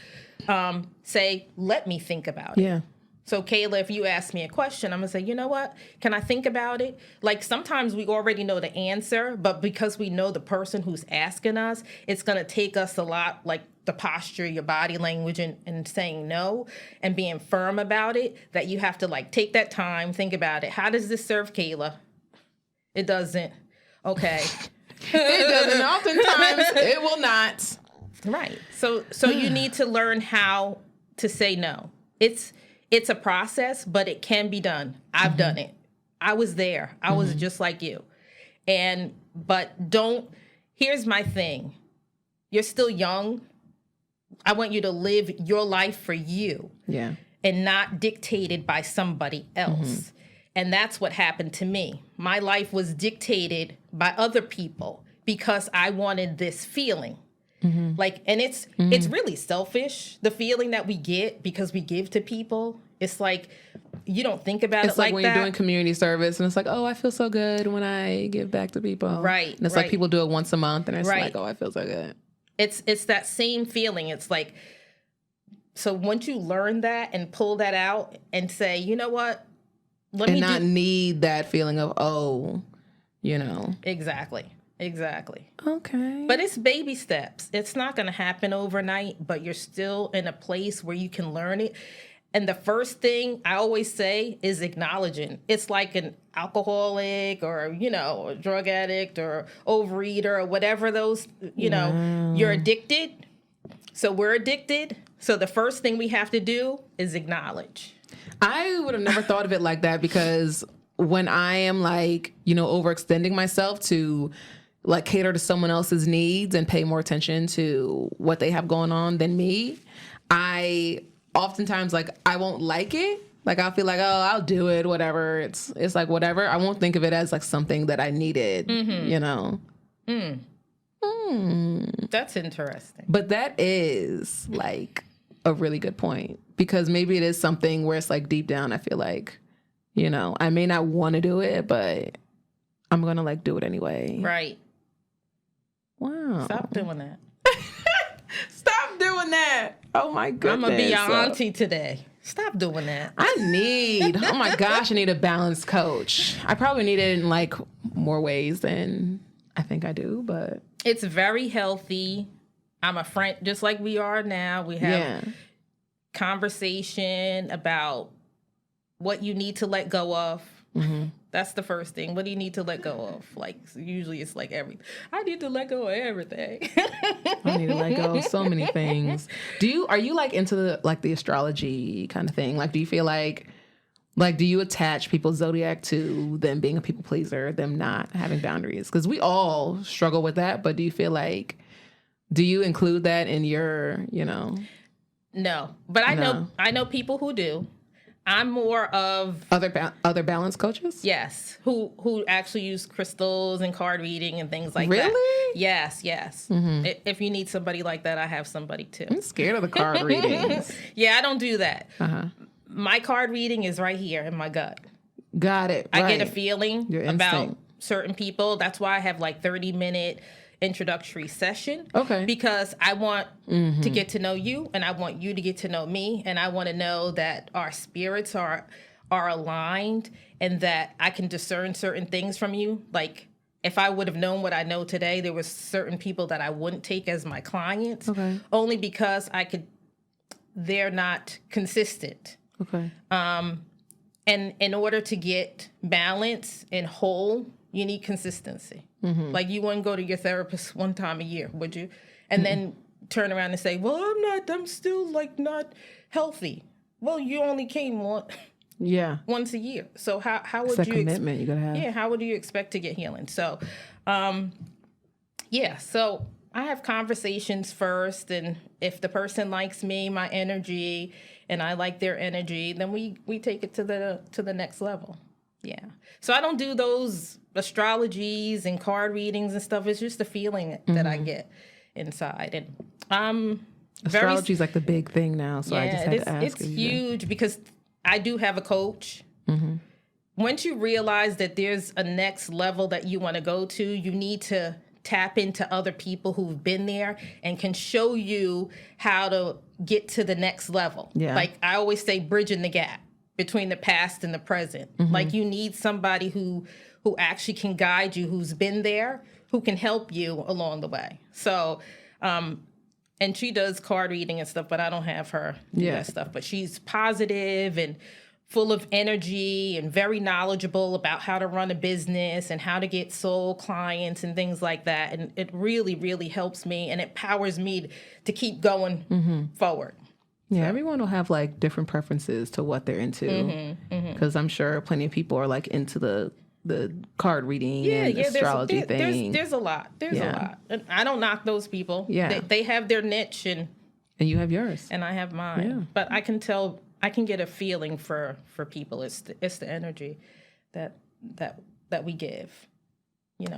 say, let me think about it. Yeah. So, Kayla, if you ask me a question, I'm going to say, you know what? Can I think about it? Like, sometimes we already know the answer, but because we know the person who's asking us, it's going to take us a lot, like the posture, your body language, and saying no and being firm about it, that you have to, like, take that time, think about it. How does this serve Kayla? It doesn't. Okay. It doesn't. Oftentimes, it will not. Right. So you need to learn how to say no. It's a process, but it can be done. I've done it. I was there. I was just like you. But here's my thing. You're still young. I want you to live your life for you. Yeah. And not dictated by somebody else. And that's what happened to me. My life was dictated by other people because I wanted this feeling. Like, and it's really selfish, the feeling that we get because we give to people. It's like, you don't think about it like that. It's like when you're doing community service and it's like, oh, I feel so good when I give back to people. Right. And it's like people do it once a month and it's like, oh, I feel so good. It's that same feeling. It's like, so once you learn that and pull that out and say, you know what? Not need that feeling of, Exactly. Okay. But it's baby steps. It's not going to happen overnight, but you're still in a place where you can learn it. And the first thing I always say is acknowledging. It's like an alcoholic or, a drug addict or overeater or whatever those, you're addicted. So we're addicted. So the first thing we have to do is acknowledge. I would have never thought of it like that because when I am like, overextending myself to like cater to someone else's needs and pay more attention to what they have going on than me, I oftentimes like I won't like it. Like I'll feel like, oh, I'll do it, whatever. It's like whatever. I won't think of it as like something that I needed, you know. That's interesting. But that is like a really good point, because maybe it is something where it's like deep down I feel like, you know, I may not want to do it, but I'm going to like do it anyway. Right. Wow. Stop doing that. Stop doing that. Oh my goodness. I'm going to be your auntie today. Stop doing that. Oh my gosh, I need a balanced coach. I probably need it in like more ways than I think I do, but. It's very healthy. I'm a friend, just like we are now. We have conversation about what you need to let go of. That's the first thing. What do you need to let go of? Like, usually it's like everything. I need to let go of everything. I need to let go of so many things. Are you like into the astrology kind of thing? Like, do you feel like do you attach people's zodiac to them being a people pleaser, them not having boundaries? Because we all struggle with that. But do you feel like, do you include that in your, you know? No, but I know people who do. I'm more of other balance coaches. Yes, who actually use crystals and card reading and things like that. Really? Yes. If you need somebody like that, I have somebody too. I'm scared of the card readings. Yeah, I don't do that. My card reading is right here in my gut. Got it. I get a feeling Your about instinct. certain people. That's why I have like 30-minute introductory session. Okay. Because I want to get to know you, and I want you to get to know me, and I want to know that our spirits are aligned, and that I can discern certain things from you. Like, if I would have known what I know today, there was certain people that I wouldn't take as my clients. Okay. Only because they're not consistent. Okay. And in order to get balance and whole, you need consistency. Like, you wouldn't go to your therapist one time a year, would you? And then turn around and say, well, I'm still like not healthy. Well, you only came once a year. So how would it's you a commitment you gotta have. Yeah, how would you expect to get healing? So so I have conversations first, and if the person likes me, my energy, and I like their energy, then we take it to the next level. Yeah. So I don't do those astrologies and card readings and stuff. It's just the feeling that I get inside. And astrology is like the big thing now, so I just had to ask. It's huge because I do have a coach. Once you realize that there's a next level that you want to go to, you need to tap into other people who've been there and can show you how to get to the next level. Yeah. Like I always say, bridging the gap between the past and the present. Like you need somebody who actually can guide you, who's been there, who can help you along the way. So, and she does card reading and stuff, but I don't have her do that stuff. But she's positive and full of energy and very knowledgeable about how to run a business and how to get soul clients and things like that. And it really, really helps me, and it powers me to keep going forward. Yeah, everyone will have like different preferences to what they're into, because I'm sure plenty of people are like into the card reading and astrology thing. There's a lot. There's a lot. And I don't knock those people. Yeah, they have their niche, and you have yours, and I have mine. Yeah. But I can tell, I can get a feeling for people. It's the energy that we give,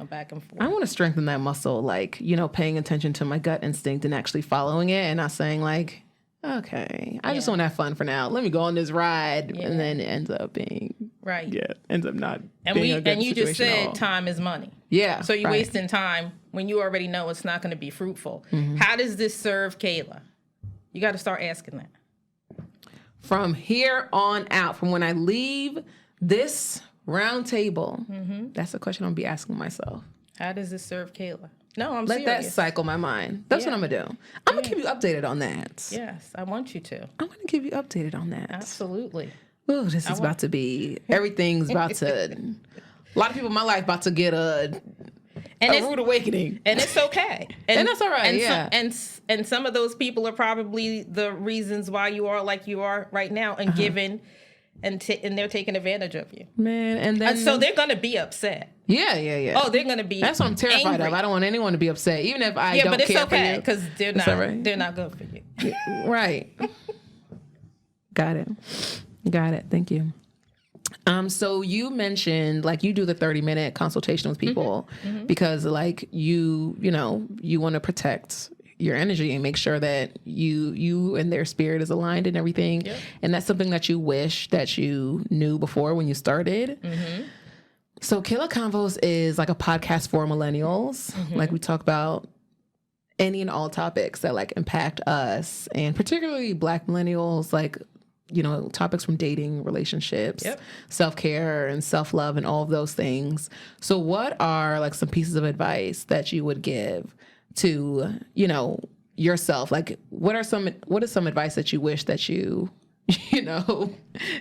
back and forth. I want to strengthen that muscle, like paying attention to my gut instinct and actually following it, and not saying like, okay, I just want to have fun for now. Let me go on this ride, and then it ends up being ends up not. And being a good you just situation said time is money. Yeah, so you're wasting time when you already know it's not going to be fruitful. How does this serve Kayla? You got to start asking that. From here on out, from when I leave this round table, that's the question I'll be asking myself. How does this serve Kayla? No, I'm Let serious. that cycle my mind. That's what I'm going to do. I'm going to keep you updated on that. Yes, I want you to. I'm going to keep you updated on that. Absolutely. Oh, this is about to be, everything's about to, a lot of people in my life about to get a rude awakening. And it's okay. And that's all right, and some of those people are probably the reasons why you are like you are right now, and giving, and they're taking advantage of you. Man, and then... so they're going to be upset. Yeah. Oh, they're going to be That's what I'm terrified angry. of. I don't want anyone to be upset, even if I don't but it's care okay for you. because they're not good for you. Right. Got it. Thank you. So you mentioned like you do the 30-minute consultation with people because like you want to protect your energy and make sure that you and their spirit is aligned and everything. Yep. And that's something that you wish that you knew before when you started. So Killa Konvos is like a podcast for millennials. Like we talk about any and all topics that like impact us, and particularly Black millennials, like, topics from dating, relationships, self-care and self-love and all of those things. So what are like some pieces of advice that you would give to, yourself? Like what is some advice that you wish that you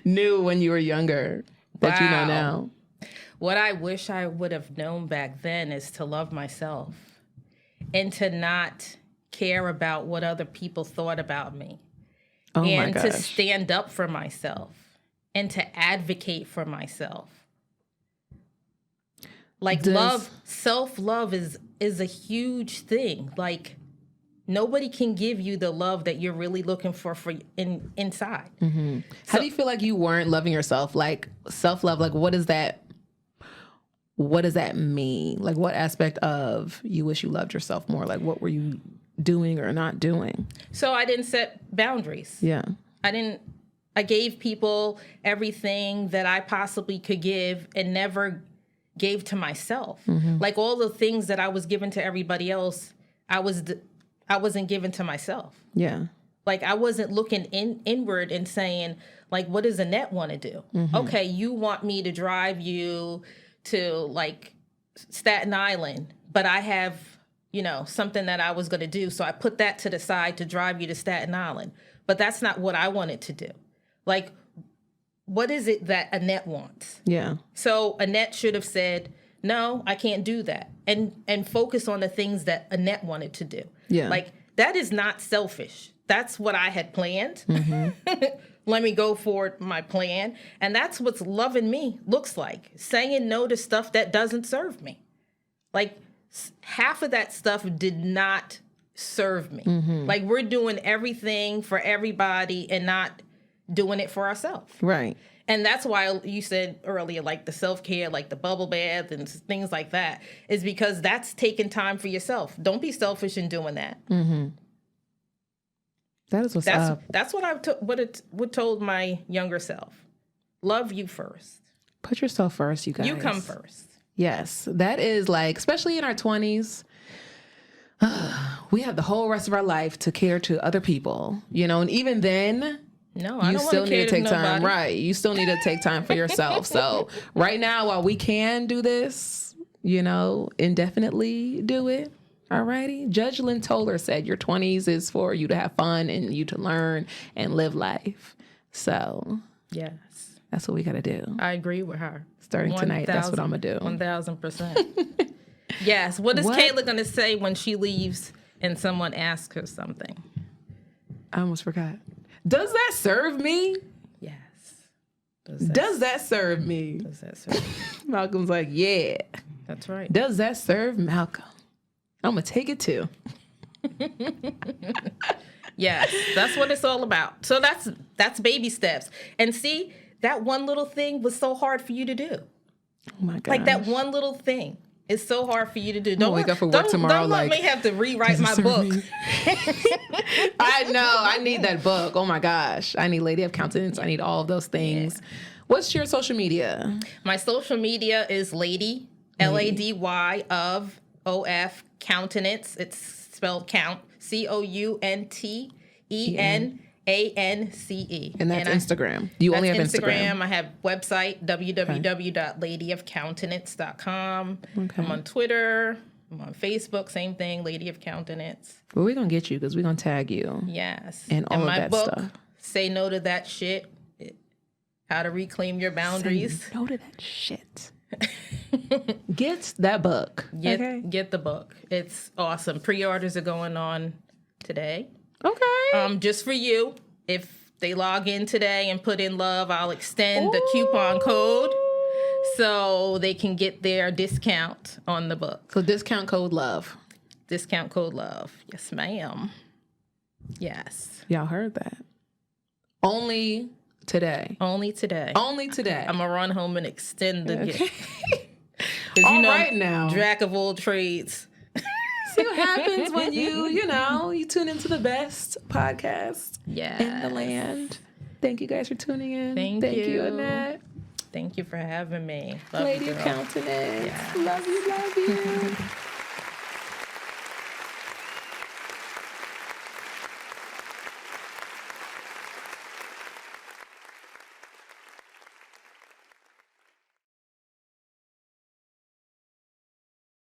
knew when you were younger that you know now? What I wish I would have known back then is to love myself and to not care about what other people thought about me. And to stand up for myself and to advocate for myself. Like self-love is a huge thing. Like nobody can give you the love that you're really looking for inside. How do you feel like you weren't loving yourself? Like self-love, like what does that mean? Like what aspect of you wish you loved yourself more? Like what were you doing or not doing? So I didn't set boundaries. Yeah. I gave people everything that I possibly could give and never gave to myself. Like all the things that I was giving to everybody else, I wasn't giving to myself. Yeah. Like I wasn't looking inward and saying, like, what does Annette want to do? Okay, you want me to drive you to like Staten Island, but I have something that I was going to do. So I put that to the side to drive you to Staten Island. But that's not what I wanted to do. Like, what is it that Annette wants? Yeah. So Annette should have said, no, I can't do that. And focus on the things that Annette wanted to do. Yeah. Like, that is not selfish. That's what I had planned. Let me go for my plan. And that's what loving me looks like. Saying no to stuff that doesn't serve me. Like, half of that stuff did not serve me. Like we're doing everything for everybody and not doing it for ourselves. Right. And that's why you said earlier, like the self-care, like the bubble bath and things like that, is because that's taking time for yourself. Don't be selfish in doing that. That is what's up. That's what I told my younger self. Love you first. Put yourself first, you guys. You come first. Yes, that is like, especially in our 20s, we have the whole rest of our life to care to other people, and even then, you still need to take time. Right. You still need to take time for yourself. So right now, while we can do this, indefinitely do it. All righty. Judge Lynn Toller said your 20s is for you to have fun and you to learn and live life. So yes, that's what we got to do. I agree with her. Starting tonight, that's what I'm going to do. 1,000%. Yes. What is Kayla going to say when she leaves and someone asks her something? I almost forgot. Does that serve me? Yes. Does that serve me? Does that serve me? Malcolm's like, yeah. That's right. Does that serve Malcolm? I'm going to take it too. Yes. That's what it's all about. So that's baby steps. And see, that one little thing was so hard for you to do. Oh my God. Like that one little thing is so hard for you to do. Don't wake up for work tomorrow. Don't let me have to rewrite my book. I know. I need that book. Oh my gosh. I need Lady of Countenance. I need all of those things. Yeah. What's your social media? My social media is Lady, Lady of OF Countenance. It's spelled count. COUNTENANCE. And that's Instagram. You only have Instagram. I have website, www.ladyofcountenance.com. Okay. I'm on Twitter. I'm on Facebook. Same thing, Lady of Countenance. Well, we're going to get you because we're going to tag you. Yes. And all of that book, stuff. Say No to That Shit. How to Reclaim Your Boundaries. Say no to that shit. Get that book. Get the book. It's awesome. Pre-orders are going on today. Okay. Just for you. If they log in today and put in love, I'll extend the coupon code. so they can get their discount on the book. So discount code love. Discount code love. Yes, ma'am. Yes. Y'all heard that. Only today. Only today. Only today. I'm going to run home and extend the gift. 'Cause All right now. Jack of all trades. See what happens when you tune into the best podcast in the land. Thank you guys for tuning in. Thank you, Annette. Thank you for having me. Love Lady you, of girl. Countenance. Yeah. Love you, love you.